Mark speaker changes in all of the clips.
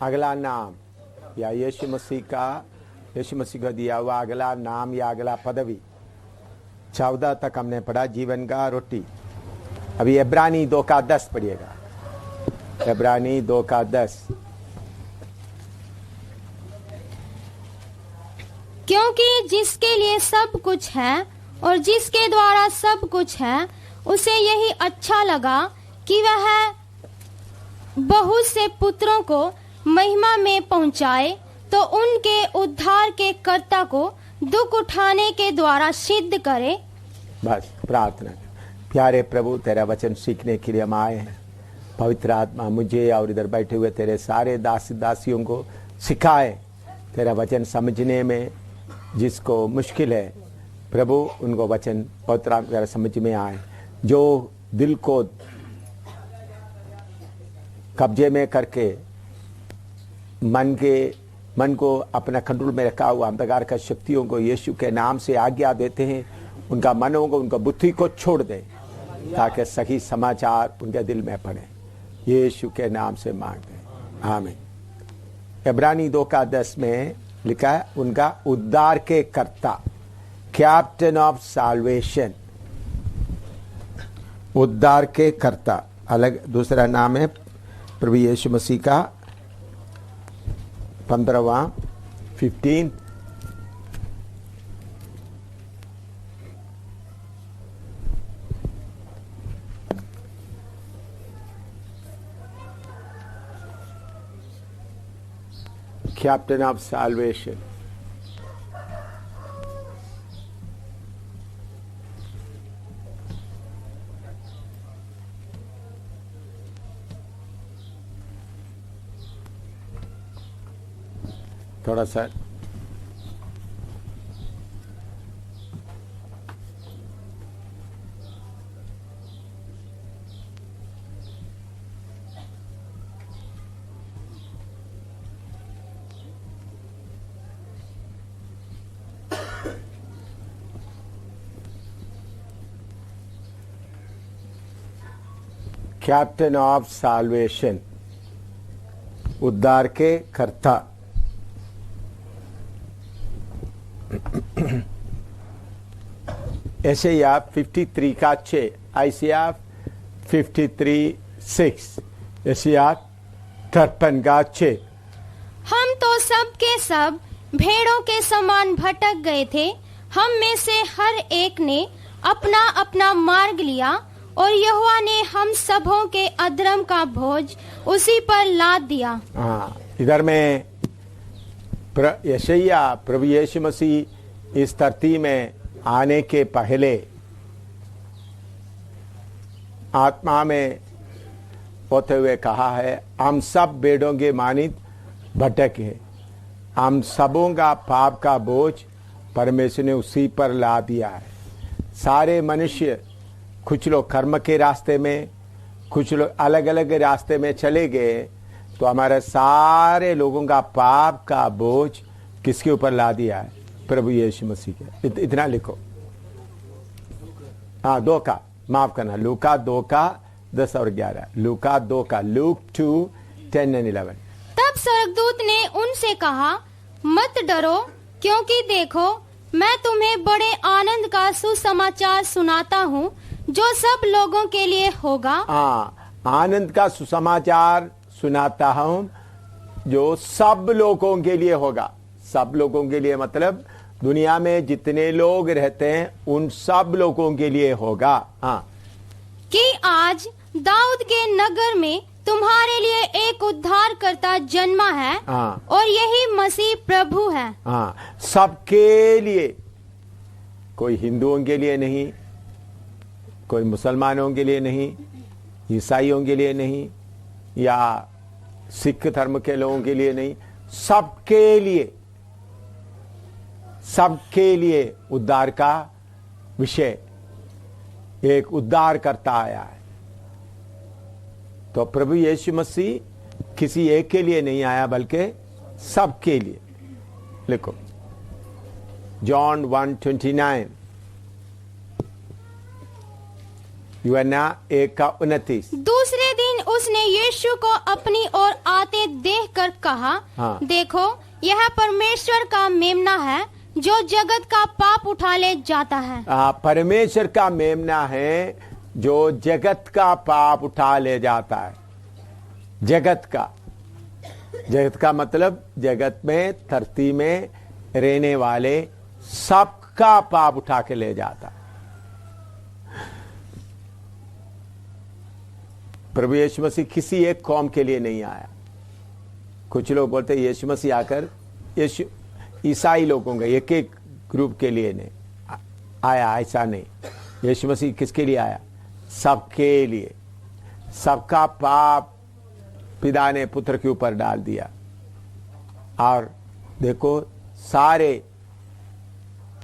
Speaker 1: अगला नाम या यीशु मसीह को दिया हुआ अगला नाम या अगला पदवी। 14 तक हमने पढ़ा जीवन का रोटी। अभी इब्रानी 2:10 पढ़िएगा। इब्रानी 2:10।
Speaker 2: क्योंकि जिसके लिए सब कुछ है और जिसके द्वारा सब कुछ है, उसे यही अच्छा लगा कि वह बहुत से पुत्रों को महिमा में पहुंचाए, तो उनके उद्धार के कर्ता को दुख उठाने के द्वारा सिद्ध करे।
Speaker 1: बस प्रार्थना। प्यारे प्रभु, तेरा वचन सीखने के लिए हम आए हैं। पवित्र आत्मा मुझे और इधर बैठे हुए तेरे सारे दासियों को सिखाए तेरा वचन समझने में। जिसको मुश्किल है प्रभु, उनको वचन पवित्र आत्मा समझ में आए। जो दिल को कब्जे में करके मन को अपना कंट्रोल में रखा हुआ अंधकार का शक्तियों को यीशु के नाम से आज्ञा देते हैं, उनका मनों को, उनका बुद्धि को छोड़ दें, ताकि सही समाचार उनके दिल में पड़े। यीशु के नाम से मांगते हैं, आमीन। इब्रानी 2:10 में लिखा है उनका उद्धार के कर्ता, कैप्टन ऑफ साल्वेशन। उद्धार के कर्ता अलग दूसरा नाम है प्रभु यीशु मसीह का 15वां 15 कैप्टन ऑफ साल्वेशन। थोड़ा सा कैप्टन ऑफ साल्वेशन, उद्धार के कर्ता। एशिया 53 का 6, आइसिया 53:6, एशिया 53 का 6।
Speaker 2: हम तो सब के सब भेड़ों के समान भटक गए थे, हम में से हर एक ने अपना अपना मार्ग लिया, और यहोवा ने हम सबों के अधर्म का बोझ उसी पर लाद दिया।
Speaker 1: हाँ, इधर में यशायाह प्रभु यीशु मसीह इस धरती में आने के पहले आत्मा में होते हुए कहा है, हम सब भेड़ों के मानित भटके, हम सबों का पाप का बोझ परमेश्वर ने उसी पर ला दिया है। सारे मनुष्य, कुछ लोग कर्म के रास्ते में, कुछ लोग अलग अलग रास्ते में चले गए, तो हमारे सारे लोगों का पाप का बोझ किसके ऊपर ला दिया है? प्रभु यीशु मसीह के। इतना लिखो। हाँ, 2 का माफ करना, लूका 2 का 10 और 11, लूका 2 का, लूक 2:10 और 11।
Speaker 2: तब स्वर्गदूत ने उनसे कहा, मत डरो, क्योंकि देखो मैं तुम्हें बड़े आनंद का सुसमाचार सुनाता हूँ, जो सब लोगों के लिए होगा।
Speaker 1: हाँ, आनंद का सुसमाचार सुनाता हूँ जो सब लोगों के लिए होगा। सब लोगों के लिए मतलब दुनिया में जितने लोग रहते हैं उन सब लोगों के लिए होगा। हाँ,
Speaker 2: कि आज दाऊद के नगर में तुम्हारे लिए एक उद्धार करता जन्मा है।
Speaker 1: हाँ,
Speaker 2: और यही मसीह प्रभु है।
Speaker 1: हाँ, सबके लिए, कोई हिंदुओं के लिए नहीं, कोई मुसलमानों के लिए नहीं, ईसाइयों के लिए नहीं, या सिख धर्म के लोगों के लिए नहीं, सबके लिए, सबके लिए उद्धार का विषय, एक उद्धार करता आया है। तो प्रभु यीशु मसीह किसी एक के लिए नहीं आया बल्कि सबके लिए। लिखो जॉन 1:29, यूहन्ना 1:29।
Speaker 2: दूसरे दिन उसने यीशु को अपनी ओर आते देखकर कहा, कहा,
Speaker 1: हाँ।
Speaker 2: देखो यह परमेश्वर का मेमना है जो जगत का पाप उठा ले जाता है।
Speaker 1: परमेश्वर का मेमना है जो जगत का पाप उठा ले जाता है। जगत का मतलब जगत में, धरती में रहने वाले सबका पाप उठा के ले जाता है। प्रभु यीशु मसीह किसी एक कौम के लिए नहीं आया। कुछ लोग बोलते यीशु मसीह आकर ईसाई लोगों के एक एक ग्रुप के लिए नहीं आया, ऐसा नहीं। यीशु मसीह किसके लिए आया? सबके लिए। सबका पाप पिता ने पुत्र के ऊपर डाल दिया, और देखो सारे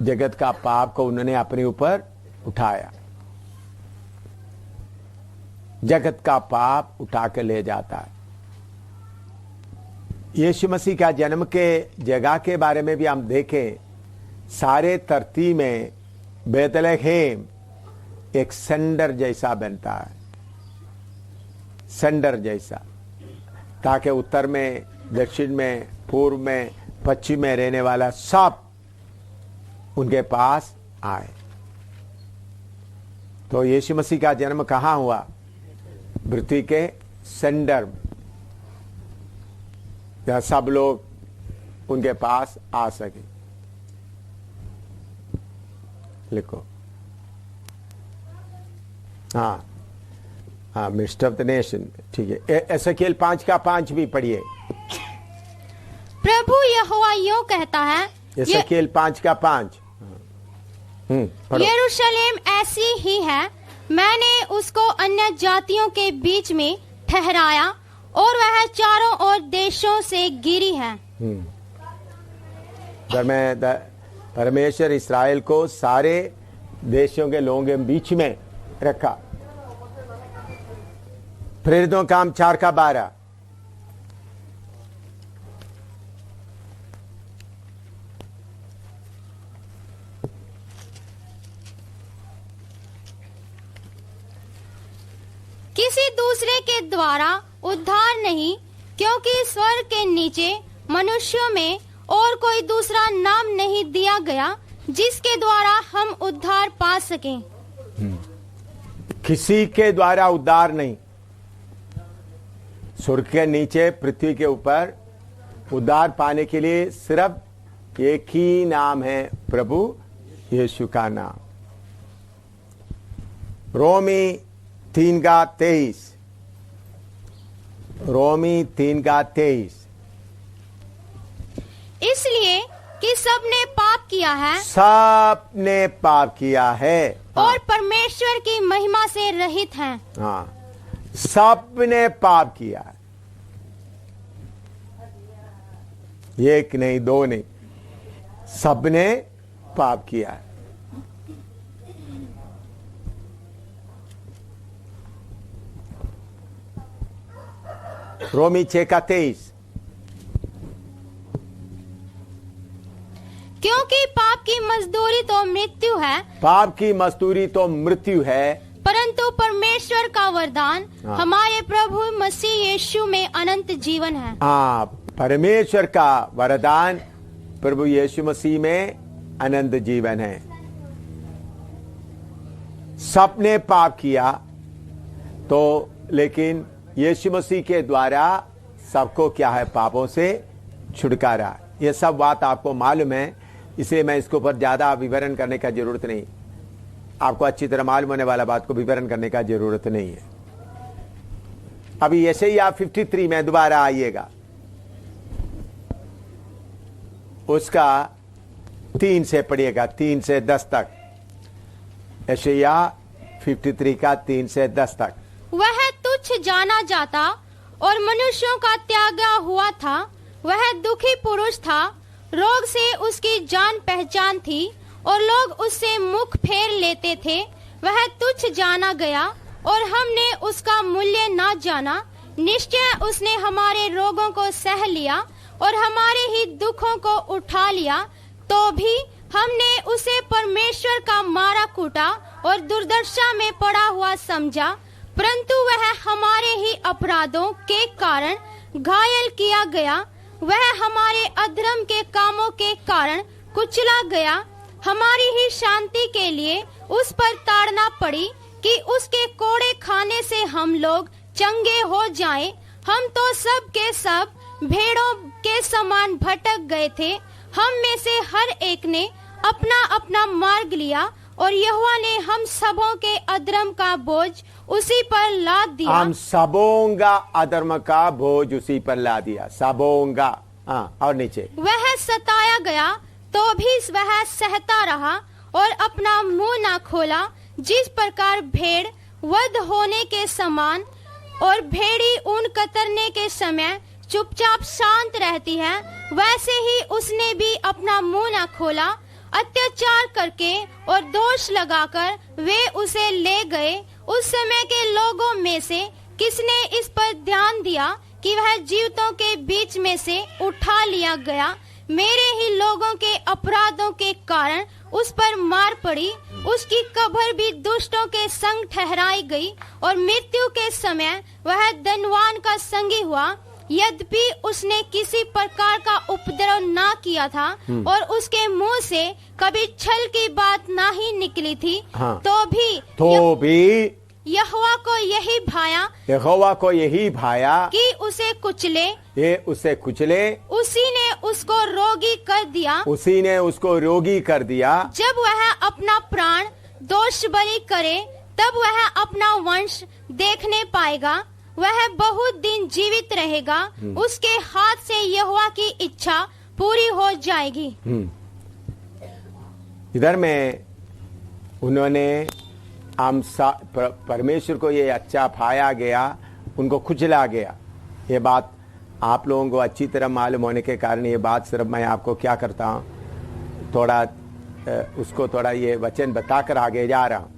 Speaker 1: जगत का पाप को उन्होंने अपने ऊपर उठाया। जगत का पाप उठा के ले जाता है। यीशु मसीह का जन्म के जगह के बारे में भी हम देखें, सारे धरती में बेतलहम एक सेंडर जैसा बनता है, सेंडर जैसा, ताकि उत्तर में, दक्षिण में, पूर्व में, पश्चिम में रहने वाला सब उनके पास आए। तो यीशु मसीह का जन्म कहाँ हुआ? पृथ्वी के सेंडर में, जहाँ सब लोग उनके पास आ सके। लिखो, हाँ हाँ, मिस्ट ऑफ द नेशन। ठीक है, एसेकिएल 5:5 भी पढ़िए।
Speaker 2: प्रभु यहोवा यूं कहता है,
Speaker 1: एसेकिएल 5:5।
Speaker 2: यरूशलेम ऐसी ही है, मैंने उसको अन्य जातियों के बीच में ठहराया और वह चारों ओर देशों से घिरी है।
Speaker 1: परमेश्वर इस्राएल को सारे देशों के लोगों के बीच में रखा। प्रेरितों काम 4:12।
Speaker 2: किसी दूसरे के द्वारा उद्धार नहीं, क्योंकि स्वर्ग के नीचे मनुष्यों में और कोई दूसरा नाम नहीं दिया गया जिसके द्वारा हम उद्धार पा सकें।
Speaker 1: किसी के द्वारा उद्धार नहीं। स्वर्ग के नीचे, पृथ्वी के ऊपर उद्धार पाने के लिए सिर्फ एक ही नाम है, प्रभु यीशु का नाम। रोमी 3:23। रोमी 3:23।
Speaker 2: इसलिए कि सबने पाप किया है,
Speaker 1: सबने पाप किया है
Speaker 2: और परमेश्वर की महिमा से रहित हैं।
Speaker 1: हाँ, सबने पाप किया है। एक नहीं, दो नहीं, सबने पाप किया है। रोमी 6:23।
Speaker 2: क्योंकि पाप की मजदूरी तो मृत्यु है,
Speaker 1: पाप की मजदूरी तो मृत्यु है,
Speaker 2: परंतु परमेश्वर का वरदान हमारे प्रभु मसीह यीशु में अनंत जीवन है।
Speaker 1: हाँ, परमेश्वर का वरदान प्रभु यीशु मसीह में अनंत जीवन है। सबने पाप किया तो, लेकिन यीशु मसीह के द्वारा सबको क्या है? पापों से छुटकारा। यह सब बात आपको मालूम है, इसलिए मैं इसके ऊपर ज्यादा विवरण करने का जरूरत नहीं। आपको अच्छी तरह मालूम होने वाला बात को विवरण करने का जरूरत नहीं है। अभी ऐसे ही आप 53 में दोबारा आइएगा, उसका 3 से पढ़िएगा, 3 से 10 तक। यशायाह 53 का 3 से 10 तक।
Speaker 2: वह तुच्छ जाना जाता और मनुष्यों का त्यागा हुआ था, वह दुखी पुरुष था, रोग से उसकी जान पहचान थी और लोग उससे मुख फेर लेते थे। वह तुच्छ जाना गया और हमने उसका मूल्य ना जाना। निश्चय उसने हमारे रोगों को सह लिया और हमारे ही दुखों को उठा लिया, तो भी हमने उसे परमेश्वर का मारा कूटा और दुर्दशा में पड़ा हुआ समझा। परंतु वह हमारे ही अपराधों के कारण घायल किया गया, वह हमारे अधर्म के कामों के कारण कुचला गया। हमारी ही शांति के लिए उस पर ताड़ना पड़ी कि उसके कोड़े खाने से हम लोग चंगे हो जाएं। हम तो सब के सब भेड़ों के समान भटक गए थे। हम में से हर एक ने अपना अपना मार्ग लिया और यहोवा ने हम सबों के अधर्म का बोझ उसी पर लाद दिया।
Speaker 1: हम सबों का अधर्म का बोझ उसी पर ला दिया। सबों का। और नीचे,
Speaker 2: वह सताया गया तो भी वह सहता रहा और अपना मुंह ना खोला। जिस प्रकार भेड़ वध होने के समान और भेड़ी ऊन कतरने के समय चुपचाप शांत रहती है, वैसे ही उसने भी अपना मुंह ना खोला। अत्याचार करके और दोष लगाकर वे उसे ले गए। उस समय के लोगों में से किसने इस पर ध्यान दिया कि वह जीवितों के बीच में से उठा लिया गया? मेरे ही लोगों के अपराधों के कारण उस पर मार पड़ी। उसकी कब्र भी दुष्टों के संग ठहराई गई और मृत्यु के समय वह धनवान का संगी हुआ। यद्यपि उसने किसी प्रकार का उपद्रव ना किया था और उसके मुंह से कभी छल की बात ना ही निकली थी, तो भी यहोवा को यही भाया कि उसे कुचले। उसी ने उसको रोगी कर दिया। जब वह अपना प्राण दोष बलि करे, तब वह अपना वंश देखने पाएगा। वह बहुत दिन जीवित रहेगा। उसके हाथ से यहोवा की इच्छा पूरी हो जाएगी।
Speaker 1: इधर में उन्होंने परमेश्वर को ये अच्छा पाया गया, उनको कुचला गया। ये बात आप लोगों को अच्छी तरह मालूम होने के कारण ये बात सिर्फ मैं आपको क्या करता हूँ, थोड़ा उसको थोड़ा ये वचन बताकर आगे जा रहा हूँ।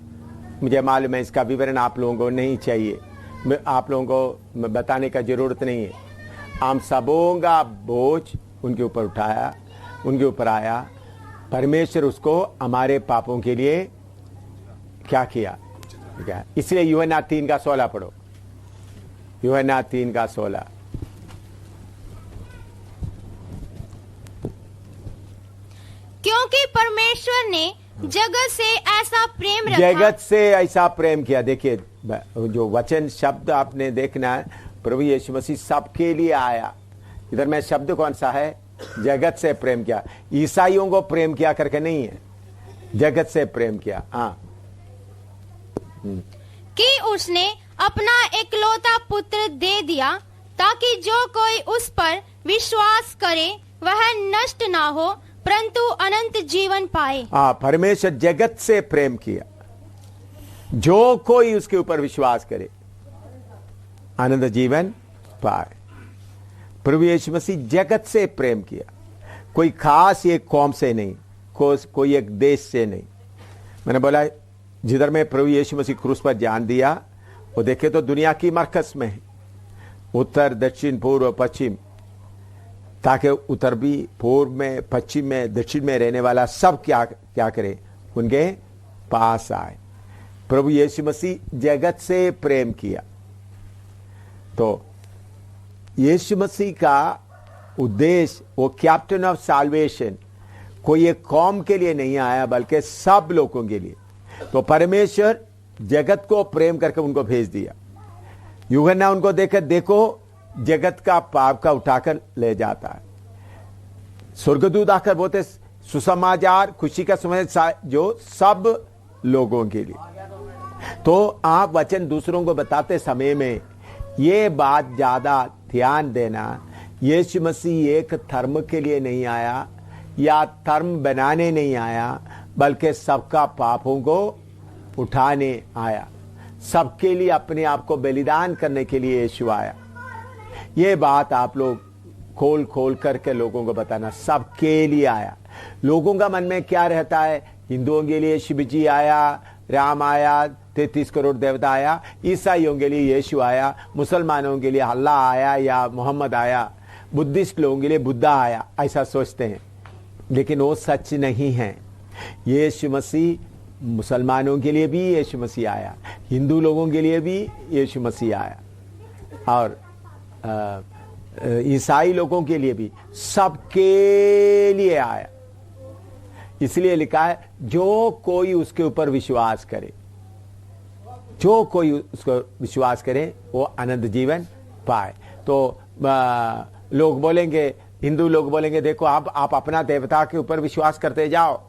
Speaker 1: मुझे मालूम है इसका विवरण आप लोगों को नहीं चाहिए, आप लोगों को बताने का जरूरत नहीं है। हम सबों का बोझ उनके ऊपर उठाया, उनके ऊपर आया। परमेश्वर उसको हमारे पापों के लिए क्या किया? इसलिए यूहन्ना 3:16 पढ़ो। यूहन्ना 3:16।
Speaker 2: क्योंकि परमेश्वर ने जगत से ऐसा प्रेम किया। देखिए
Speaker 1: जो वचन शब्द आपने देखना है, प्रभु यीशु मसीह सबके लिए आया। इधर में शब्द कौन सा है? जगत से प्रेम किया। ईसाइयों को प्रेम किया करके नहीं है, जगत से प्रेम किया।
Speaker 2: कि उसने अपना एकलौता पुत्र दे दिया, ताकि जो कोई उस पर विश्वास करे वह नष्ट ना हो, परंतु अनंत जीवन पाए।
Speaker 1: परमेश्वर जगत से प्रेम किया, जो कोई उसके ऊपर विश्वास करे अनंत जीवन पाए। प्रभु यीशु मसीह जगत से प्रेम किया, कोई खास एक कौम से नहीं, कोई एक देश से नहीं। मैंने बोला जिधर में प्रभु यीशु मसीह क्रूस पर जान दिया, वो देखे तो दुनिया की मरकज में है, उत्तर दक्षिण पूर्व पश्चिम, ताकि उत्तर भी पूर्व में पश्चिम में दक्षिण में रहने वाला सब क्या करे, उनके पास आए। प्रभु यीशु मसीह जगत से प्रेम किया। तो यीशु मसीह का उद्देश्य, वो कैप्टन ऑफ साल्वेशन, कोई एक कौम के लिए नहीं आया बल्कि सब लोगों के लिए। तो परमेश्वर जगत को प्रेम करके उनको भेज दिया। यूहन्ना उनको देखकर, देखो जगत का पाप का उठाकर ले जाता है। स्वर्गदूत आकर बोलते सुसमाचार, खुशी का समाचार जो सब लोगों के लिए। तो आप वचन दूसरों को बताते समय में ये बात ज्यादा ध्यान देना, यीशु मसीह एक धर्म के लिए नहीं आया या धर्म बनाने नहीं आया, बल्कि सबका पापों को उठाने आया। सबके लिए अपने आप को बलिदान करने के लिए यीशु आया। ये बात आप लोग खोल खोल करके लोगों को बताना, सबके लिए आया। लोगों का मन में क्या रहता है? हिंदुओं के लिए शिव जी आया, राम आया, 33 करोड़ देवता आया, ईसाइयों के लिए यीशु आया, मुसलमानों के लिए अल्लाह आया या मोहम्मद आया, बुद्धिस्ट लोगों के लिए बुद्धा आया, ऐसा सोचते हैं। लेकिन वो सच नहीं है। यीशु मसीह मुसलमानों के लिए भी यीशु मसीह आया, हिंदू लोगों के लिए भी यीशु मसीह आया, और ईसाई लोगों के लिए भी, सबके लिए आया। इसलिए लिखा है जो कोई उसके ऊपर विश्वास करे, जो कोई उसको विश्वास करे वो अनंत जीवन पाए। तो लोग बोलेंगे, हिंदू लोग बोलेंगे देखो आप अपना देवता के ऊपर विश्वास करते जाओ।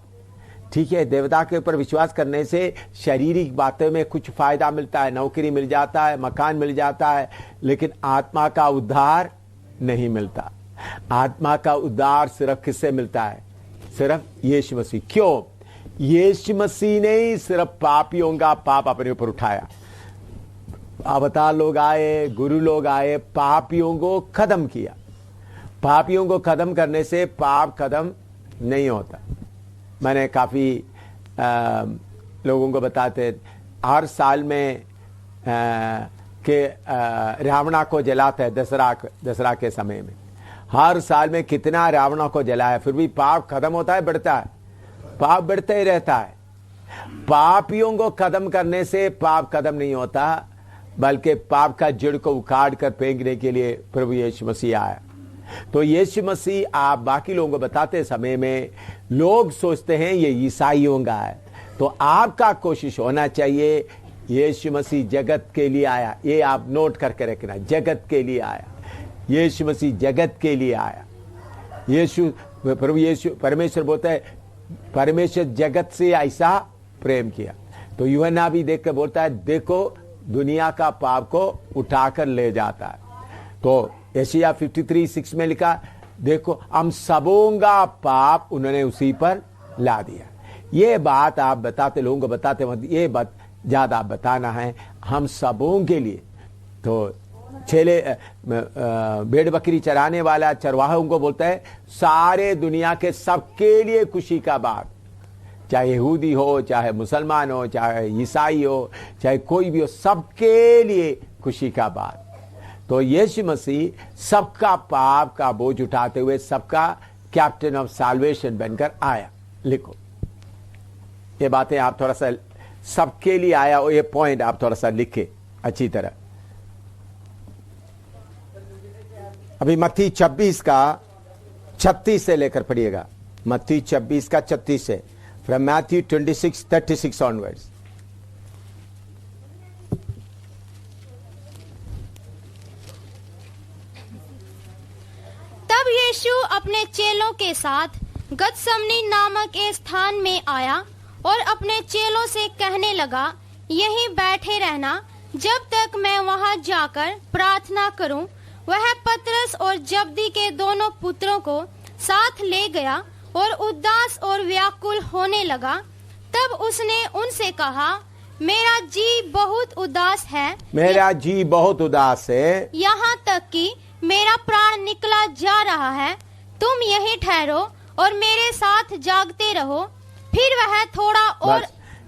Speaker 1: ठीक है, देवता के ऊपर विश्वास करने से शारीरिक बातों में कुछ फायदा मिलता है, नौकरी मिल जाता है, मकान मिल जाता है, लेकिन आत्मा का उद्धार नहीं मिलता। आत्मा का उद्धार सिर्फ किससे मिलता है? सिर्फ यीशु मसीह। क्यों? यीशु मसीह ने ही सिर्फ पापियों का पाप अपने ऊपर उठाया। अवतार लोग आए, गुरु लोग आए, पापियों को खत्म किया। पापियों को खत्म करने से पाप खत्म नहीं होता। मैंने काफी लोगों को बताते, हर साल में रावणा को जलाते हैं दसरा के समय में। हर साल में कितना रावणा को जलाया, फिर भी पाप खत्म होता है? बढ़ता है? पाप बढ़ता ही रहता है। पापियों को खत्म करने से पाप खत्म नहीं होता, बल्कि पाप का जड़ को उखाड़ कर फेंकने के लिए प्रभु यीशु मसीह आया। तो यीशु मसीह आप बाकी लोगों को बताते समय में लोग सोचते हैं ये ईसाइयों का है, तो आपका कोशिश होना चाहिए यीशु मसीह जगत के लिए आया। ये आप नोट करके रखना, जगत के लिए आया। यीशु मसीह जगत के लिए आया। प्रभु यीशु परमेश्वर बोलता है परमेश्वर जगत से ऐसा प्रेम किया। तो यूहन्ना भी देख कर बोलता है देखो दुनिया का पाप को उठाकर ले जाता है। तो यशायाह 53:6 में लिखा देखो हम सबों का पाप उन्होंने उसी पर ला दिया। ये बात आप बताते, लोगों को बताते वक्त ये बात ज्यादा बताना है हम सबों के लिए। तो भेड़ बकरी चराने वाला चरवाहों को बोलता है सारे दुनिया के सबके लिए खुशी का बात, चाहे यहूदी हो, चाहे मुसलमान हो, चाहे ईसाई हो, चाहे कोई भी हो, सबके लिए खुशी का बात। तो यीशु मसीह सबका पाप का बोझ उठाते हुए सबका कैप्टन ऑफ साल्वेशन बनकर आया। लिखो ये बातें आप थोड़ा सा, सबके लिए आया और ये पॉइंट आप थोड़ा सा लिखे अच्छी तरह। अभी मत्ती 26 का 36 से लेकर पढ़िएगा। मत्ती 26 का 36 से, फ्रॉम मैथ्यू 26:36 ऑनवर्ड्स।
Speaker 2: तब यीशु अपने चेलों के साथ गतसमनी नामक एक स्थान में आया और अपने चेलों से कहने लगा यहीं बैठे रहना जब तक मैं वहां जाकर प्रार्थना करूं। वह पतरस और जब्दी के दोनों पुत्रों को साथ ले गया और उदास और व्याकुल होने लगा। तब उसने उनसे कहा मेरा जी बहुत उदास है,
Speaker 1: मेरा जी बहुत उदास है,
Speaker 2: यहाँ तक कि मेरा प्राण निकला जा रहा है। तुम यहीं ठहरो और मेरे साथ जागते रहो। फिर वह थोड़ा और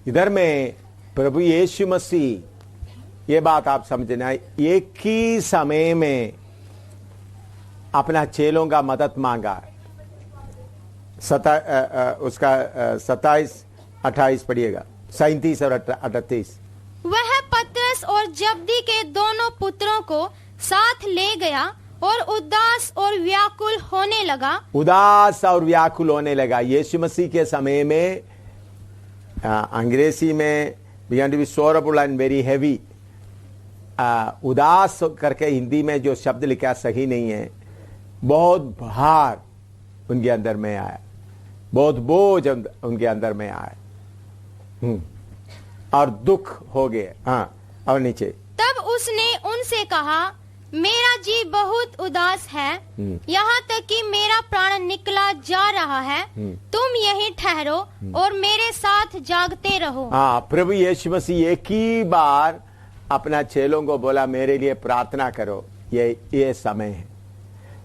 Speaker 1: इधर में प्रभु यीशु मसीह, ये बात आप समझना, एक ही समय में अपना चेलों का मदद मांगा। उसका 27-28 पढ़िएगा, 37 और 38।
Speaker 2: वह पतरस और जब्दी के दोनों पुत्रों को साथ ले गया और उदास और व्याकुल होने लगा।
Speaker 1: उदास और व्याकुल होने लगा। यीशु मसीह के समय में अंग्रेजी में began to be sorrowful and very heavy। उदास करके हिंदी में जो शब्द लिखा सही नहीं है। बहुत भार उनके अंदर में आया, बहुत बोझ उनके अंदर में आया और दुख हो गए। हाँ, और नीचे
Speaker 2: तब उसने उनसे कहा मेरा जी बहुत उदास है, यहाँ तक कि मेरा प्राण निकला जा रहा है। तुम यहीं ठहरो और मेरे साथ जागते रहो।
Speaker 1: हाँ, प्रभु यीशु मसीह एक ही बार अपना चेलों को बोला मेरे लिए प्रार्थना करो। ये समय है,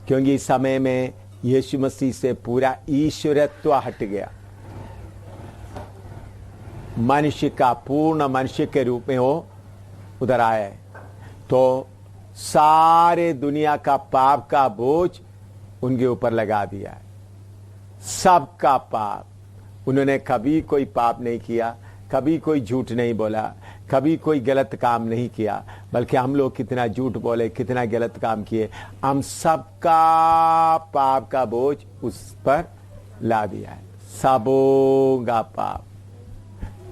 Speaker 1: क्योंकि इस समय में यीशु मसीह से पूरा ईश्वरत्व हट गया। मनुष्य का पूर्ण मनुष्य के रूप में वो उधर आया है। तो सारे दुनिया का पाप का बोझ उनके ऊपर लगा दिया है। सबका पाप। उन्होंने कभी कोई पाप नहीं किया, कभी कोई झूठ नहीं बोला, कभी कोई गलत काम नहीं किया, बल्कि हम लोग कितना झूठ बोले, कितना गलत काम किए। हम सबका पाप का बोझ उस पर ला दिया है, सबों का पाप।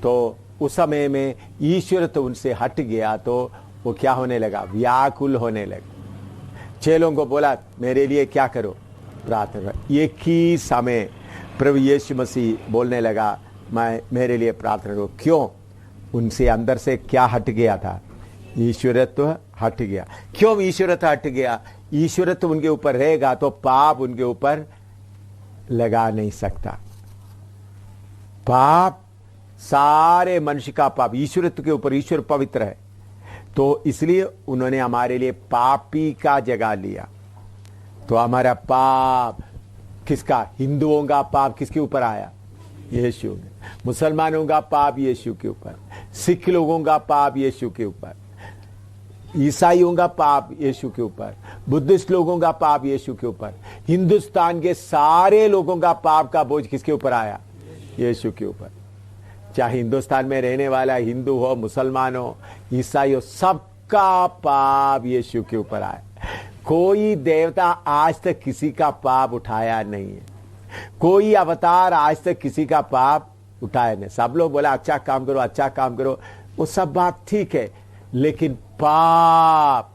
Speaker 1: तो उस समय में ईश्वर तो उनसे हट गया, तो वो क्या होने लगा, व्याकुल होने लगा। चेलों को बोला मेरे लिए क्या करो, प्रार्थना करो। एक ही समय प्रभु यीशु मसीह बोलने लगा मेरे लिए प्रार्थना करो। क्यों? उनसे अंदर से क्या हट गया था, ईश्वरत्व हट गया। क्यों ईश्वरत्व हट गया? ईश्वरत्व उनके ऊपर रहेगा तो पाप उनके ऊपर लगा नहीं सकता। पाप, सारे मनुष्य का पाप ईश्वरत्व के ऊपर, ईश्वर पवित्र है, तो इसलिए उन्होंने हमारे लिए पापी का जगह लिया। तो हमारा पाप किसका, हिंदुओं का पाप किसके ऊपर आया, यीशु में। मुसलमानों का पाप यीशु के ऊपर, सिख लोगों का पाप यीशु के ऊपर, ईसाइयों का पाप यीशु के ऊपर, बुद्धिस्ट लोगों का पाप यीशु के ऊपर, हिंदुस्तान के सारे लोगों का पाप का बोझ किसके ऊपर आया, यीशु के ऊपर। चाहे हिंदुस्तान में रहने वाला हिंदू हो, मुसलमान हो, ईसाई हो, सबका पाप यीशु के ऊपर आया। कोई देवता आज तक किसी का पाप उठाया नहीं है, कोई अवतार आज तक किसी का पाप उठाया नहीं। सब लोग बोला अच्छा काम करो, अच्छा काम करो, वो सब बात ठीक है, लेकिन पाप,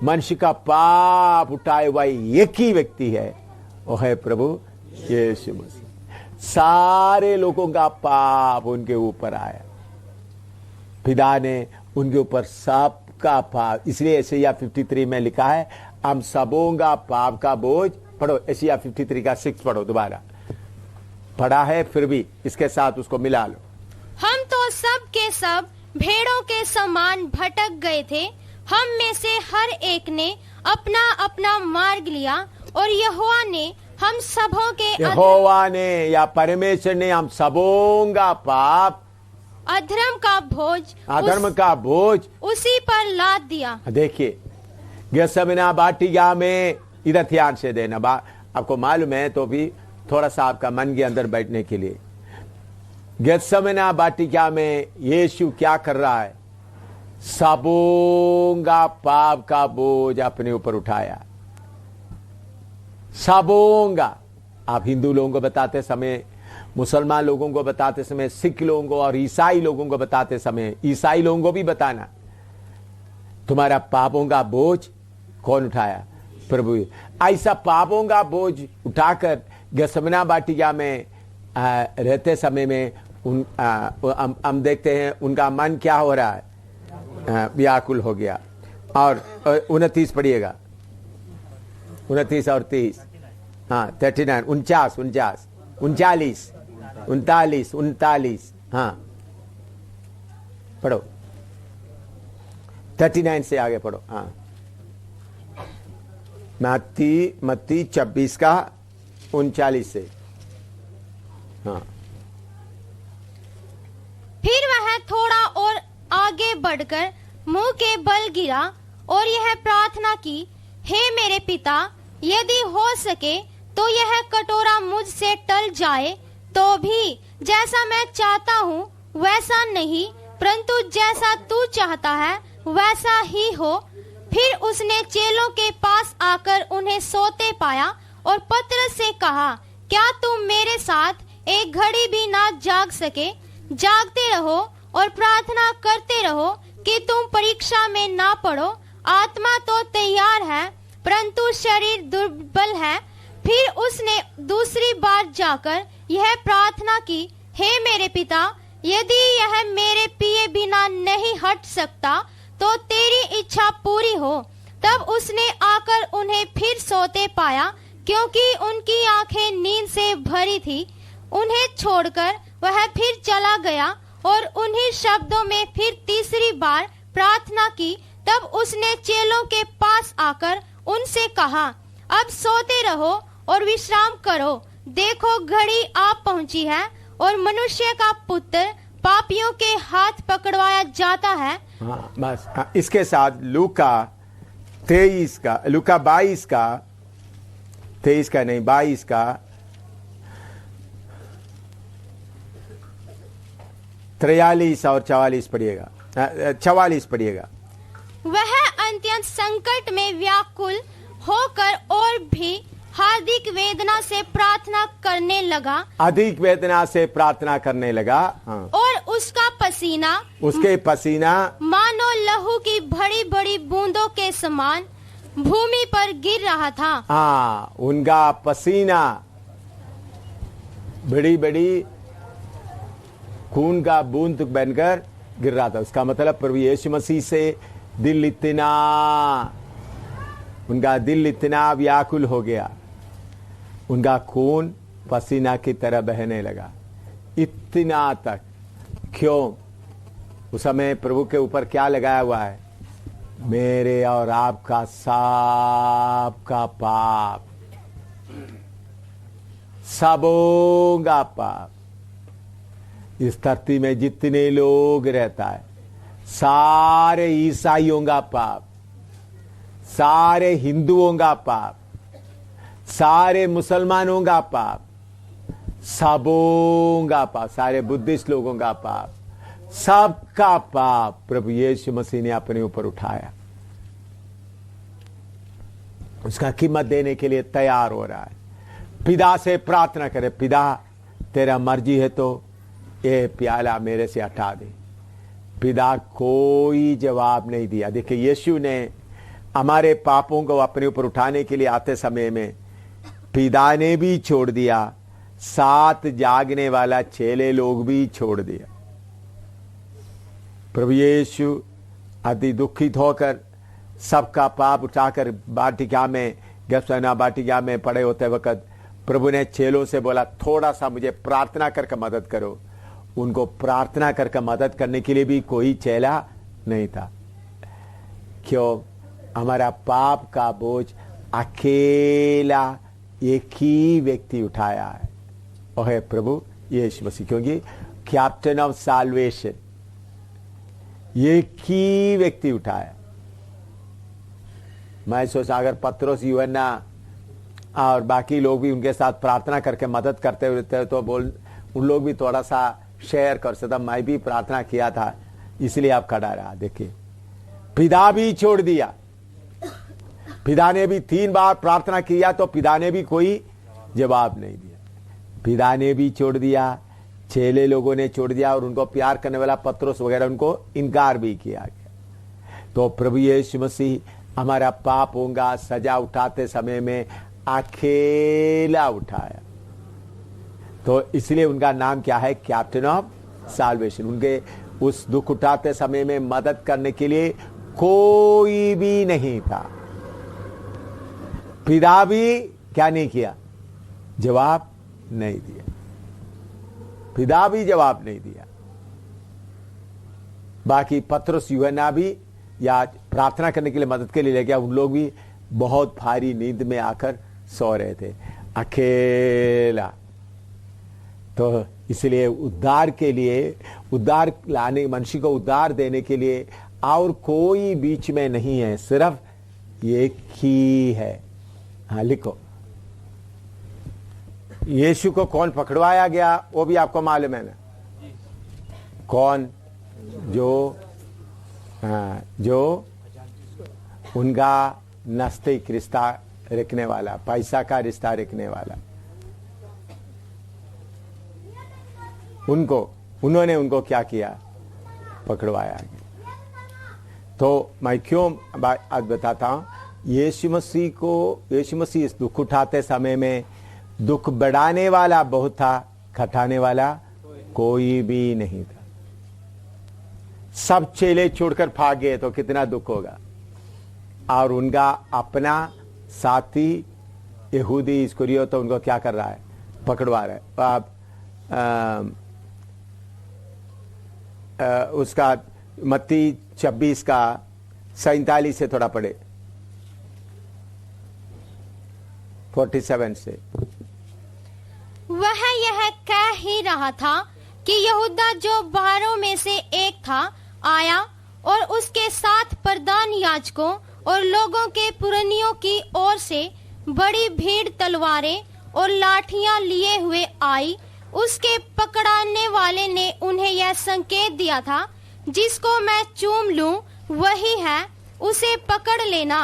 Speaker 1: मनुष्य का पाप उठाए हुआ एक ही व्यक्ति है, वो है प्रभु यीशु मसीह। सारे लोगों का पाप उनके ऊपर आया, पिता ने उनके ऊपर सबका पाप। इसलिए एशिया 53 में लिखा है हम सबों का पाप का बोझ, पढ़ो एशिया 53 का 6 पढ़ो, दोबारा पढ़ा है फिर भी इसके साथ उसको मिला लो।
Speaker 2: हम तो सब के सब भेड़ों के समान भटक गए थे, हम में से हर एक ने अपना अपना मार्ग लिया, और यहोवा ने हम सबों के
Speaker 1: यहोवा ने या परमेश्वर ने हम सबों का पाप,
Speaker 2: अधर्म का बोझ,
Speaker 1: अधर्म का बोझ
Speaker 2: उसी पर लाद दिया।
Speaker 1: देखिए गेत्सेमने वाटिका में, इधर ध्यान से देना, आपको मालूम है तो भी थोड़ा सा आपका मन के अंदर बैठने के लिए। गेत्सेमने वाटिका में यीशु क्या कर रहा है, सबों का पाप का बोझ अपने ऊपर उठाया, सबों का। आप हिंदू लोगों को बताते समय, मुसलमान लोगों को बताते समय, सिख लोगों को और ईसाई लोगों को बताते समय, ईसाई लोगों को भी बताना तुम्हारा पापों का बोझ कौन उठाया, प्रभु। ऐसा पापों का बोझ उठाकर गेत्सेमने वाटिका में रहते समय में हम देखते हैं उनका मन क्या हो रहा है, व्याकुल हो गया। और 29 पढ़िएगा, 29 और 30, हाँ 39, 39, हाँ पढ़ो, 39 से आगे पढ़ो। हाँ मत्ती 26 का 39 से, हाँ।
Speaker 2: फिर वह थोड़ा और आगे बढ़कर मुंह के बल गिरा और यह प्रार्थना की, हे मेरे पिता, यदि हो सके तो यह कटोरा मुझसे टल जाए, तो भी जैसा मैं चाहता हूँ वैसा नहीं, परंतु जैसा तू चाहता है वैसा ही हो। फिर उसने चेलों के पास आकर उन्हें सोते पाया और पतरस से कहा, क्या तुम मेरे साथ एक घड़ी भी ना जाग सके? जागते रहो और प्रार्थना करते रहो कि तुम परीक्षा में ना पड़ो। आत्मा तो तैयार है परंतु शरीर दुर्बल है। फिर उसने दूसरी बार जाकर यह प्रार्थना की, हे मेरे पिता, यदि यह मेरे पिए बिना नहीं हट सकता तो तेरी इच्छा पूरी हो। तब उसने आकर उन्हें फिर सोते पाया, क्योंकि उनकी आंखें नींद से भरी थी। उन्हें छोड़कर वह फिर चला गया और उन्हीं शब्दों में फिर तीसरी बार प्रार्थना की। तब उसने चेलों के पास आकर उनसे कहा, अब सोते रहो और विश्राम करो। देखो घड़ी आ पहुंची है और मनुष्य का पुत्र पापियों के हाथ पकड़वाया जाता है।
Speaker 1: हाँ, बस इसके साथ लूका 22 का 23 का 43 और 44 पढ़िएगा। 44 पढ़िएगा।
Speaker 2: वह अत्यंत संकट में व्याकुल होकर और भी हार्दिक वेदना से प्रार्थना करने लगा।
Speaker 1: अधिक वेदना से प्रार्थना करने लगा। हाँ।
Speaker 2: और उसका पसीना,
Speaker 1: उसके पसीना
Speaker 2: मानो लहू की बड़ी बड़ी बूंदों के समान भूमि पर गिर रहा था।
Speaker 1: हाँ, उनका पसीना बड़ी बड़ी खून का बूंद बनकर गिर रहा था। उसका मतलब प्रभु यीशु मसीह से उनका दिल इतना व्याकुल हो गया, उनका खून पसीना की तरह बहने लगा। इतना तक क्यों? उस समय प्रभु के ऊपर क्या लगाया हुआ है? मेरे और आपका सबका पाप, सबों का पाप। इस धरती में जितने लोग रहता है, सारे ईसाइयों का पाप, सारे हिंदुओं का पाप, सारे मुसलमानों का पाप, सबों का पाप, सारे बुद्धिस्ट लोगों का पाप, सबका पाप प्रभु यीशु मसीह ने अपने ऊपर उठाया। उसका कीमत देने के लिए तैयार हो रहा है। पिता से प्रार्थना करे, पिता तेरा मर्जी है तो ये प्याला मेरे से हटा दे। पिता कोई जवाब नहीं दिया। देखिए, यीशु ने हमारे पापों को अपने ऊपर उठाने के लिए आते समय में पिता ने भी छोड़ दिया, साथ जागने वाला चेले लोग भी छोड़ दिया। प्रभु यीशु अति दुखित होकर सबका पाप उठाकर वाटिका में, गैसना वाटिका में पड़े होते वक्त प्रभु ने चेलों से बोला, थोड़ा सा मुझे प्रार्थना करके मदद करो। उनको प्रार्थना करके मदद करने के लिए भी कोई चेला नहीं था। क्यों? हमारा पाप का बोझ अकेला एक ही व्यक्ति उठाया है, वह है प्रभु यीशु मसीह। क्योंकि कैप्टन ऑफ साल्वेशन एक ही व्यक्ति उठाया। मैं सोचा अगर पत्रोस, यूहन्ना और बाकी लोग भी उनके साथ प्रार्थना करके मदद करते रहते तो उन लोग भी थोड़ा सा शेयर कर सकता। मैं भी प्रार्थना किया था, इसलिए आप खड़ा रहा। देखिए, पिता भी छोड़ दिया। पिता ने भी 3 बार प्रार्थना किया तो पिता ने भी कोई जवाब नहीं दिया। पिता ने भी छोड़ दिया, चेले लोगों ने छोड़ दिया, और उनको प्यार करने वाला पत्रोस वगैरह उनको इनकार भी किया गया। तो प्रभु यीशु मसीह हमारा पापों का सजा उठाते समय में अकेला उठाया। तो इसलिए उनका नाम क्या है? Captain of solvation. उनके उस दुख उठाते समय में मदद करने के लिए कोई भी नहीं था। पिता भी क्या नहीं किया? जवाब नहीं दिया। पिता भी जवाब नहीं दिया। बाकी पत्रोस, यूहन्ना भी या प्रार्थना करने के लिए मदद के लिए ले गया, उन लोग भी बहुत भारी नींद में आकर सो रहे थे, अकेला। तो इसलिए उद्धार के लिए, उद्धार लाने, मनुष्य को उद्धार देने के लिए और कोई बीच में नहीं है, सिर्फ एक ही है। हाँ, लिखो। यीशु को कौन पकड़वाया गया वो भी आपको मालूम है ना? कौन? जो उनका नास्तिक रिश्ता रखने वाला, पैसा का रिश्ता रखने वाला, उन्होंने उनको क्या किया? पकड़वाया गया। तो मैं क्यों आज बताता हूं, यीशु मसीह इस दुख उठाते समय में दुख बढ़ाने वाला बहुत था, घटाने वाला कोई भी नहीं था। सब चेले छोड़कर भाग गए तो कितना दुख होगा। और उनका अपना साथी यहूदी इस्करियोत तो उनको क्या कर रहा है? पकड़वा रहा है। आप उसका मत्ती 26 का 47 से थोड़ा पढ़े, 47 से।
Speaker 2: वह यह कह ही रहा था कि यहूदा जो 12 में से एक था आया और उसके साथ प्रधान याजकों और लोगों के पुरनियों की ओर से बड़ी भीड़ तलवारें और लाठियां लिए हुए आई। उसके पकड़ाने वाले ने उन्हें यह संकेत दिया था जिसको मैं चूम लूं वही है, उसे पकड़ लेना।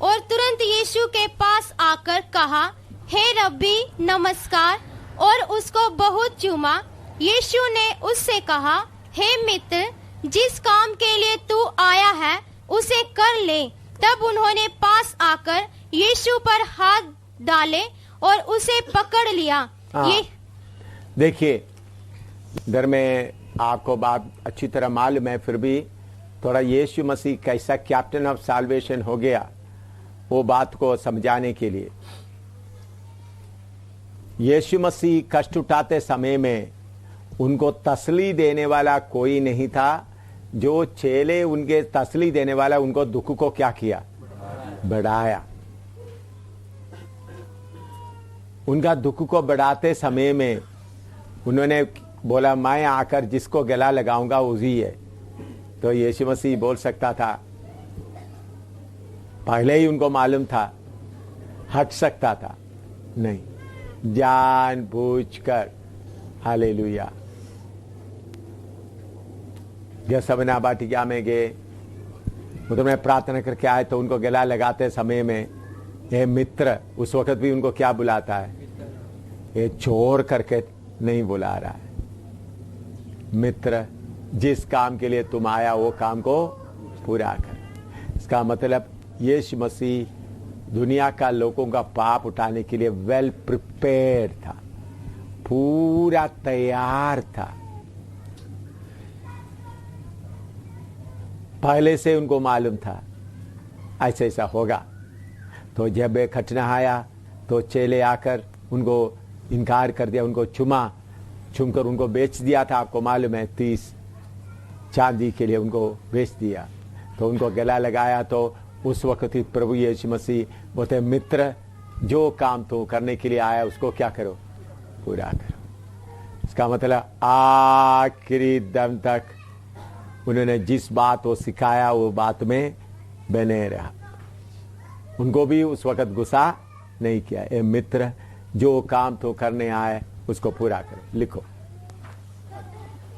Speaker 2: और तुरंत यीशु के पास आकर कहा, हे रब्बी नमस्कार, और उसको बहुत चूमा। यीशु ने उससे कहा, हे मित्र, जिस काम के लिए तू आया है उसे कर ले। तब उन्होंने पास आकर यीशु पर हाथ डाले और उसे पकड़ लिया। ये
Speaker 1: देखिए, घर में आपको बात अच्छी तरह मालूम है, फिर भी थोड़ा यीशु मसीह कैसा कैप्टन ऑफ साल्वेशन हो गया, वो बात को समझाने के लिए। यीशु मसीह कष्ट उठाते समय में उनको तसल्ली देने वाला कोई नहीं था। जो चेले उनके तसल्ली देने वाला, उनको दुख को क्या किया? बढ़ाया। उनका दुख को बढ़ाते समय में उन्होंने बोला, मैं आकर जिसको गला लगाऊंगा वही है। तो यीशु मसीह बोल सकता था, पहले ही उनको मालूम था, हट सकता था, नहीं, जानबूझकर। हालेलुया। गेत्सेमनी वाटिका में गए, मतलब मैं प्रार्थना करके आए, तो उनको गला लगाते समय में ये मित्र, उस वक्त भी उनको क्या बुलाता है? ये चोर करके नहीं बुला रहा है, मित्र, जिस काम के लिए तुम आया वो काम को पूरा कर। इसका मतलब यीशु मसीह दुनिया का लोगों का पाप उठाने के लिए वेल प्रिपेयर्ड था, पूरा तैयार था। पहले से उनको मालूम था ऐसा ऐसा होगा। तो जब कठिन आया तो चेले आकर उनको इनकार कर दिया, उनको चूमकर उनको बेच दिया था। आपको मालूम है, 30 चांदी के लिए उनको बेच दिया। तो उनको गला लगाया, तो उस वक्त ही प्रभु यीशु मसीह बोलते, मित्र, जो काम तू करने के लिए आया उसको क्या करो? पूरा करो। इसका मतलब आखिरी दम तक उन्होंने जिस बात वो सिखाया वो बात में बने रहा। उनको भी उस वक्त गुस्सा नहीं किया। ए मित्र, जो काम तो करने आए उसको पूरा करो। लिखो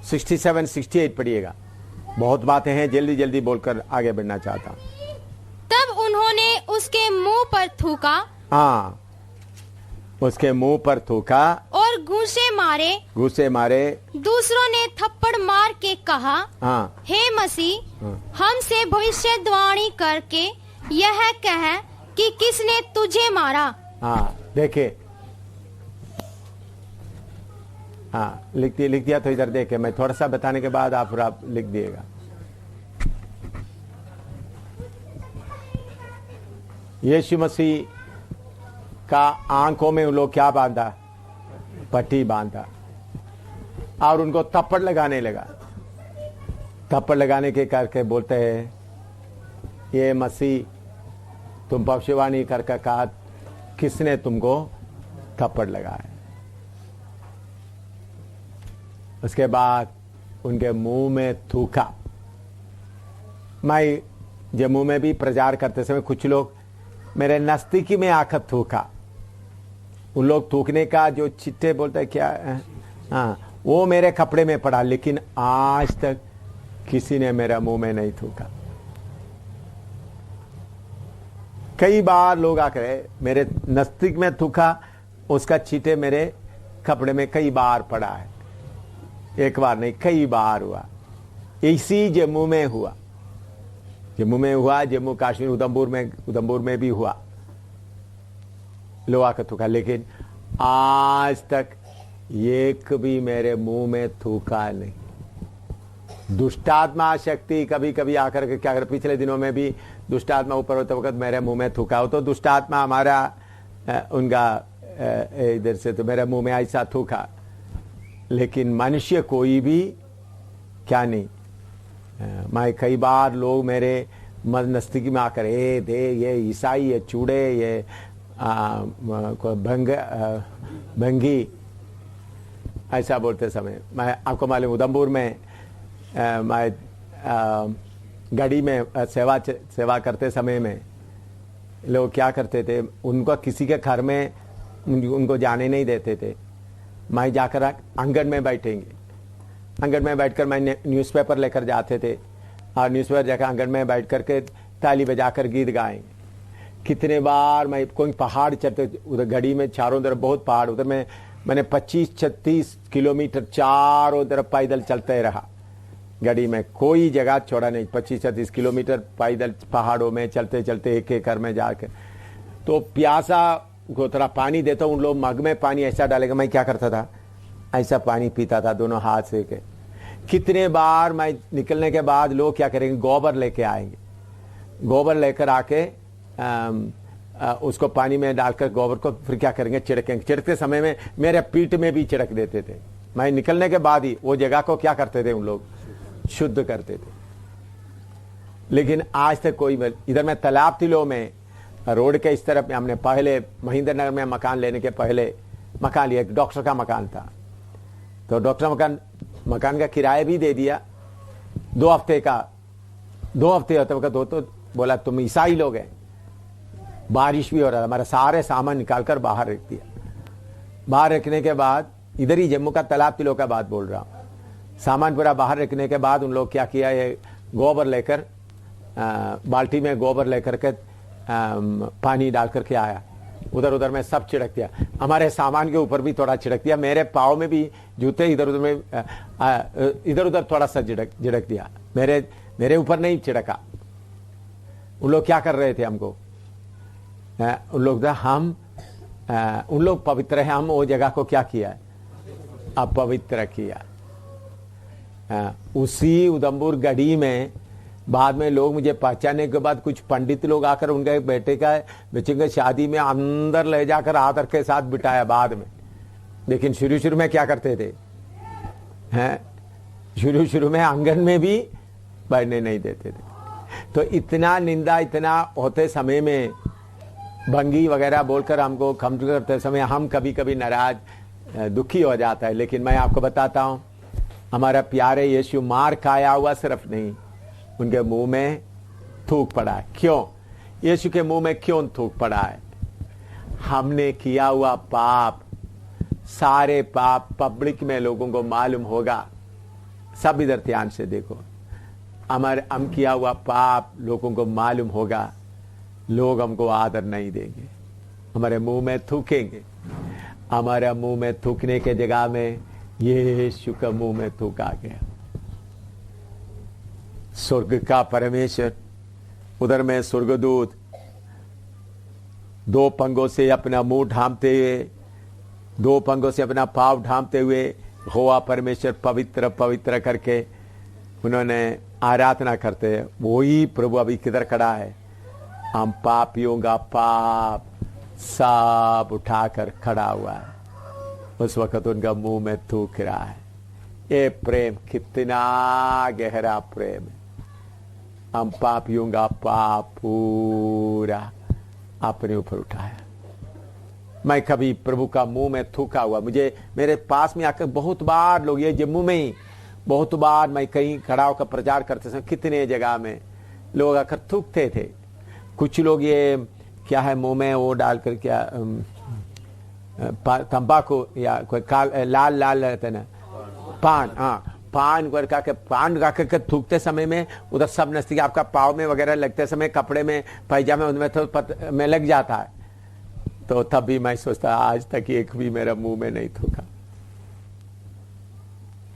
Speaker 1: 67 68 पढ़िएगा। बहुत बातें हैं, जल्दी जल्दी बोलकर आगे बढ़ना चाहता हूं।
Speaker 2: तब उन्होंने उसके मुंह पर थूका।
Speaker 1: हाँ, उसके मुंह पर थूका
Speaker 2: और घूंसे मारे।
Speaker 1: दूसरों
Speaker 2: ने थप्पड़ मार के कहा,
Speaker 1: हाँ,
Speaker 2: हे मसीह, हमसे भविष्यवाणी करके यह कह कि किसने तुझे मारा।
Speaker 1: हाँ, देखे, हाँ, लिख दिया तो इधर देखे। मैं थोड़ा सा बताने के बाद आप लिख दिएगा। यीशु मसीह का आंखों में उन लोग क्या बांधा? पट्टी बांधा और उनको थप्पड़ लगाने लगा। थप्पड़ लगाने के करके बोलते हैं, ये मसीह, तुम भविष्यवाणी करके कहा, किसने तुमको थप्पड़ लगाया? उसके बाद उनके मुंह में थूका। मैं जम्मू में भी प्रचार करते समय कुछ लोग मेरे नजदीकी में आकर थूका। उन लोग थूकने का जो चिट्ठे बोलते क्या, हाँ, वो मेरे कपड़े में पड़ा, लेकिन आज तक किसी ने मेरा मुंह में नहीं थूका। कई बार लोग आकर मेरे नजदीक में थूका, उसका चीटे मेरे कपड़े में कई बार पड़ा है। एक बार नहीं, कई बार हुआ। इसी जम्मू में हुआ, जम्मू कश्मीर, उधमपुर में भी हुआ, लोहा का थूका। लेकिन आज तक एक भी मेरे मुंह में थूका नहीं। दुष्टात्मा शक्ति कभी कभी आकर के क्या कर, पिछले दिनों में भी दुष्टात्मा ऊपर होते वक्त मेरे मुंह में थूका हो, तो दुष्टात्मा हमारा उनका इधर से तो मेरे मुंह में ऐसा थूका। लेकिन मनुष्य कोई भी क्या नहीं। मैं कई बार लोग मेरे नजदीकी में आकर ये ईसाई, ये चूड़े, ये भंगी, ऐसा बोलते समय मैं आपको मालूम, उधमपुर में मैं गाड़ी में सेवा करते समय में लोग क्या करते थे, उनको किसी के घर में उनको जाने नहीं देते थे। मैं जाकर आंगन में बैठेंगे, आंगन में बैठकर मैं न्यूज़पेपर लेकर जाते थे और न्यूज़पेपर जाकर आंगन में बैठ करके ताली बजाकर गीत गाएंगे। कितने बार मैं कोई पहाड़ चढ़ते, उधर घड़ी में चारों तरफ बहुत पहाड़, उधर मैंने 25-36 किलोमीटर चारों तरफ पैदल चलते रहा। गाड़ी में कोई जगह छोड़ा नहीं, 25-36 किलोमीटर पैदल पहाड़ों में चलते चलते एक एक घर में जाकर। तो प्यासा को थोड़ा पानी देता, उन लोग मग में पानी ऐसा डालेगा, मैं क्या करता था, ऐसा पानी पीता था दोनों हाथ से के। कितने बार मैं निकलने के बाद लोग क्या करेंगे, गोबर लेके आएंगे, गोबर लेकर आके उसको पानी में डालकर गोबर को फिर क्या करेंगे, छिड़केंगे। छिड़कते समय में मेरे पीठ में भी छिड़क देते थे। मैं निकलने के बाद ही वो जगह को क्या करते थे, उन लोग शुद्ध करते थे। लेकिन आज तक कोई, इधर में तालाब तिलों में रोड के इस तरफ में हमने पहले महेंद्र नगर में मकान लेने के पहले मकान लिया, एक डॉक्टर का मकान था। तो डॉक्टर मकान का किराया भी दे दिया 2 हफ्ते का। 2 हफ्ते होते वक्त तो बोला तुम ईसाई लोग हैं। बारिश भी हो रहा था, हमारा सारे सामान निकालकर बाहर रख दिया। बाहर रखने के बाद, इधर ही जम्मू का तालाब तिलों का बात बोल रहा हूँ, सामान पूरा बाहर रखने के बाद उन लोग क्या किया, ये गोबर लेकर बाल्टी में गोबर लेकर के पानी डाल करके आया, उधर उधर में सब छिड़क दिया। हमारे सामान के ऊपर भी थोड़ा छिड़क दिया, मेरे पाँव में भी, जूते इधर उधर में इधर उधर थोड़ा सा छिड़क दिया, मेरे ऊपर नहीं छिड़का। उन लोग क्या कर रहे थे हमको, उन लोग पवित्र है, हम वो जगह को क्या किया, अपवित्र किया। उसी उधमपुर गढ़ी में बाद में लोग मुझे पहचानने के बाद कुछ पंडित लोग आकर उनके बेटे का बच्चे की शादी में अंदर ले जाकर आदर के साथ बिठाया बाद में। लेकिन शुरू में क्या करते थे, शुरू में आंगन में भी बैठने नहीं देते थे। तो इतना निंदा, इतना होते समय में भंगी वगैरह बोलकर हमको खम करते समय हम कभी कभी नाराज, दुखी हो जाता है। लेकिन मैं आपको बताता हूं, हमारा प्यारे यीशु मार खाया हुआ सिर्फ नहीं, उनके मुंह में थूक पड़ा है। क्यों यीशु के मुंह में क्यों थूक पड़ा है? हमने किया हुआ पाप, सारे पाप पब्लिक में लोगों को मालूम होगा। सब इधर ध्यान से देखो, हम किया हुआ पाप लोगों को मालूम होगा, लोग हमको आदर नहीं देंगे, हमारे मुंह में थूकेंगे। हमारे मुंह में थूकने के जगह में यीशु का मुंह में थूका गया। स्वर्ग का परमेश्वर, उधर में स्वर्गदूत 2 पंगों से अपना मुंह ढांपते हुए, 2 पंगों से अपना पाँव ढांपते हुए होवा परमेश्वर पवित्र पवित्र करके उन्होंने आराधना करते हैं। वही प्रभु अभी किधर खड़ा है, हम पापियों का पाप सब उठाकर खड़ा हुआ है। उस वक्त उनका मुंह में थूक रहा है। ये प्रेम कितना गहरा प्रेम है। हम पापियों का पाप पूरा अपने ऊपर उठाया। मैं कभी प्रभु का मुंह में थूका हुआ, मुझे मेरे पास में आकर बहुत बार लोग, ये जम्मू में ही बहुत बार मैं कहीं खड़ा होकर प्रचार करते समय कितने जगह में लोग आकर थूकते थे। कुछ लोग ये क्या है मुंह में वो डालकर क्या तंबाकू या कोई लाल लाल रहते ना पान, हाँ पान का के थूकते समय में उधर सब नजदीक आपका पाँव में वगैरह लगते समय कपड़े में पैजामे उनमें तो में लग जाता है। तो तब भी मैं सोचता आज तक एक भी मेरा मुंह में नहीं थूका।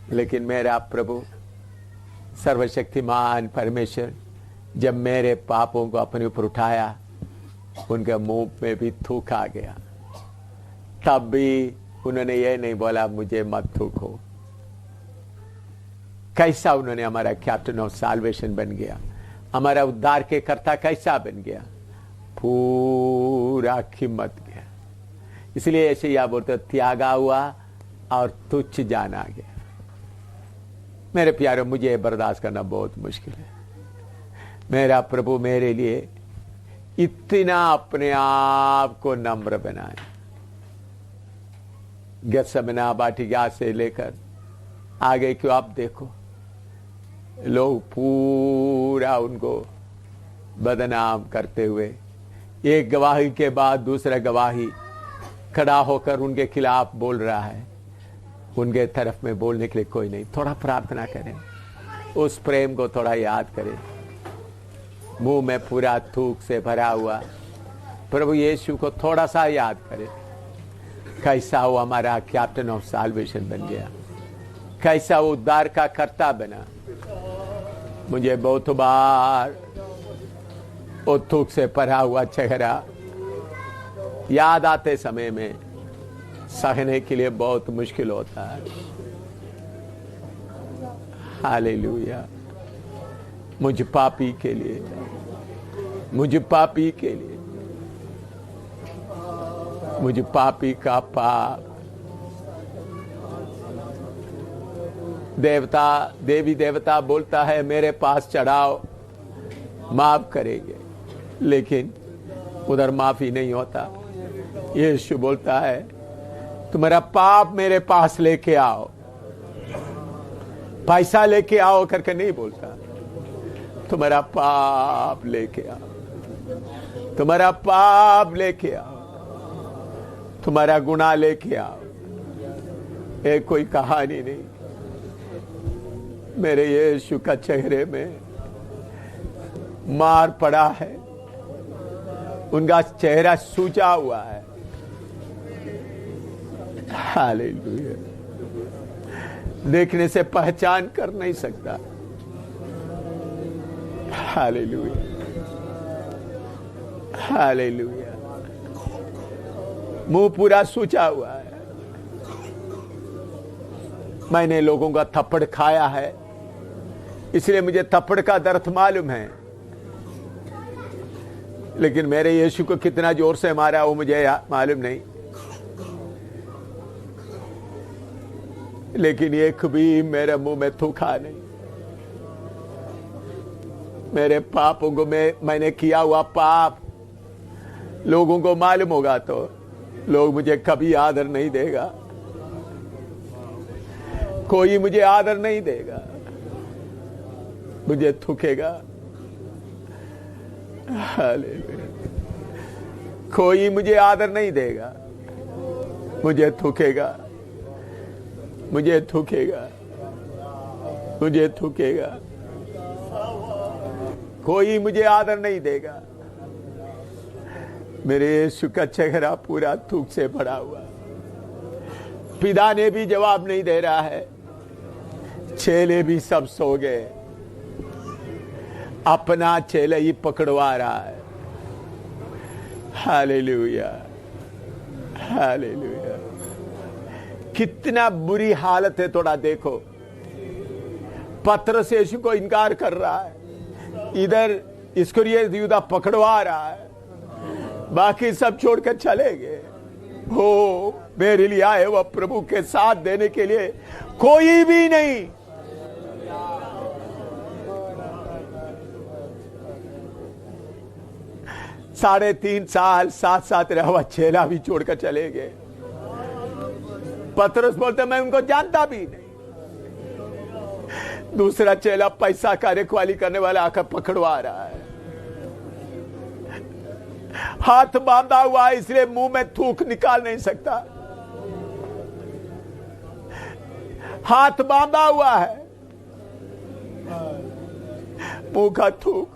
Speaker 1: लेकिन मेरा प्रभु सर्वशक्तिमान परमेश्वर जब मेरे पापों को अपने ऊपर उठाया, उनके मुंह में भी थूका गया। तब भी उन्होंने ये नहीं बोला मुझे मत थूको। कैसा उन्होंने हमारा कैप्टन ऑफ साल्वेशन बन गया, हमारा उद्धार के कर्ता कैसा बन गया, पूरा कीमत गया। इसलिए ऐसे या बोलते त्यागा हुआ और तुच्छ जाना गया। मेरे प्यारे, मुझे बर्दाश्त करना बहुत मुश्किल है। मेरा प्रभु मेरे लिए इतना अपने आप को नम्र बनाए। गत्समना वाटिका से लेकर आगे क्यों आप देखो, लोग पूरा उनको बदनाम करते हुए एक गवाही के बाद दूसरा गवाही खड़ा होकर उनके खिलाफ बोल रहा है। उनके तरफ में बोलने के लिए कोई नहीं। थोड़ा प्रार्थना करें, उस प्रेम को थोड़ा याद करें। मुंह में पूरा थूक से भरा हुआ प्रभु यीशु को थोड़ा सा याद करें। कैसा वो हमारा कैप्टन ऑफ साल्वेशन बन गया, कैसा वो उद्धार का कर्ता बना। मुझे बहुत बार वो थूक से भरा हुआ चेहरा याद आते समय में सहने के लिए बहुत मुश्किल होता है। हालेलुया। मुझ पापी के लिए, मुझ पापी के लिए, मुझ पापी का पाप देवता देवी देवता बोलता है मेरे पास चढ़ाओ, माफ करेंगे, लेकिन उधर माफी नहीं होता। यीशु बोलता है तुम्हारा पाप मेरे पास लेके आओ, पैसा लेके आओ करके नहीं बोलता, तुम्हारा पाप लेके आओ, तुम्हारा पाप लेके आओ, तुम्हारा गुनाह लेके आओ। एक कोई कहानी नहीं, मेरे यीशु का चेहरे में मार पड़ा है, उनका चेहरा सूजा हुआ है। हालेलुया। देखने से पहचान कर नहीं सकता। Hallelujah, hallelujah. मुंह पूरा सूजा हुआ है। मैंने लोगों का थप्पड़ खाया है, इसलिए मुझे थप्पड़ का दर्द मालूम है, लेकिन मेरे यीशु को कितना जोर से मारा वो मुझे मालूम नहीं। लेकिन एक भी मेरे मुंह में थूका नहीं। मेरे पापों को मैंने किया हुआ पाप लोगों को मालूम होगा तो लोग मुझे कभी आदर नहीं देगा, कोई मुझे आदर नहीं देगा, मुझे थूकेगा। हालेलुया। कोई मुझे आदर नहीं देगा, मुझे थूकेगा, मुझे थूकेगा, मुझे थूकेगा। कोई मुझे आदर नहीं देगा। मेरे यीशु का चेहरा पूरा थूक से भरा हुआ। पिता ने भी जवाब नहीं दे रहा है, चेले भी सब सो गए, अपना चेले ही पकड़वा रहा है। Hallelujah, hallelujah. कितना बुरी हालत है, थोड़ा देखो। पत्रस यीशु को इनकार कर रहा है, इधर इस्करियोत यूदा पकड़वा रहा है, बाकी सब छोड़कर चले गए। हो मेरे लिए आए वह प्रभु के साथ देने के लिए कोई भी नहीं। साढ़े 3 साल साथ रहा हुआ चेला भी छोड़कर चले गए। पतरस बोलते मैं उनको जानता भी नहीं। दूसरा चेला पैसा का रखवाली करने वाला आकर पकड़वा रहा है, हाथ बांधा हुआ है, इसलिए मुंह में थूक निकाल नहीं सकता। हाथ बांधा हुआ है, मुंह का थूक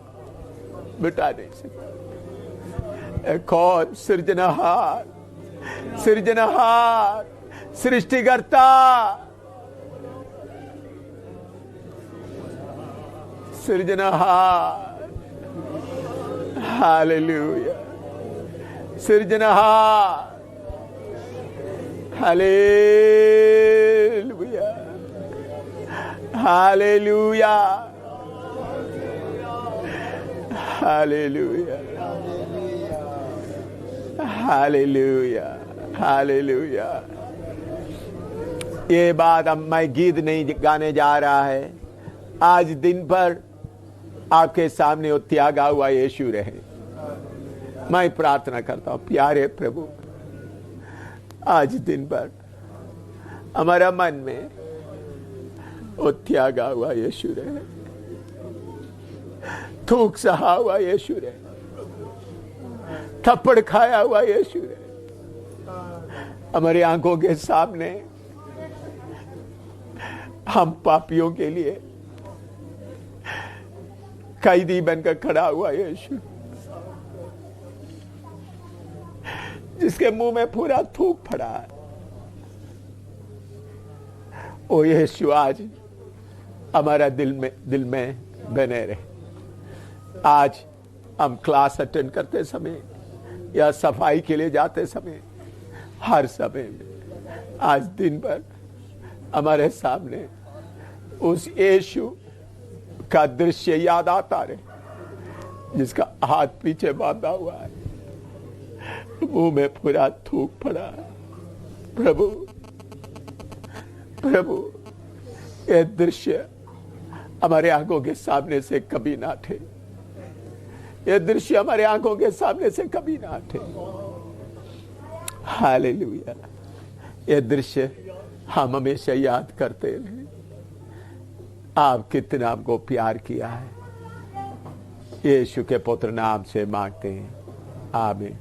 Speaker 1: मिटा नहीं सकता। कौन? सृजनहार, सृजनहार, सृष्टिकर्ता, सृजनहार। हालेलुया, सृजनहार। Hallelujah, hallelujah, hallelujah, hallelujah, hallelujah. ये बात अब मैं गीत नहीं गाने जा रहा है। आज दिन भर आपके सामने वो त्यागा हुआ यीशु रहे। मैं प्रार्थना करता हूं, प्यारे प्रभु, आज दिन भर हमारा मन में वो त्यागा हुआ यीशु रहे, थूक सहा हुआ यीशु रहे, थप्पड़ खाया हुआ यीशु रहे। हमारी आंखों के सामने हम पापियों के लिए कैदी बनकर खड़ा हुआ यीशु, जिसके मुंह में पूरा थूक पड़ा है। ओ यीशु, आज हमारा दिल में बने रहे। आज हम क्लास अटेंड करते समय या सफाई के लिए जाते समय, हर समय में, आज दिन भर हमारे सामने उस यीशु का दृश्य याद आता रहे, जिसका हाथ पीछे बांधा हुआ है, मुंह में पूरा थूक पड़ा है। प्रभु प्रभु, यह दृश्य हमारे आंखों के सामने से कभी ना हटे। यह दृश्य हमारे आंखों के सामने से कभी ना हटे। हालेलुया। यह दृश्य हम हमेशा याद करते रहे। आप कितना हमको प्यार किया है। यीशु के पुत्र नाम से मांगते हैं, आमीन।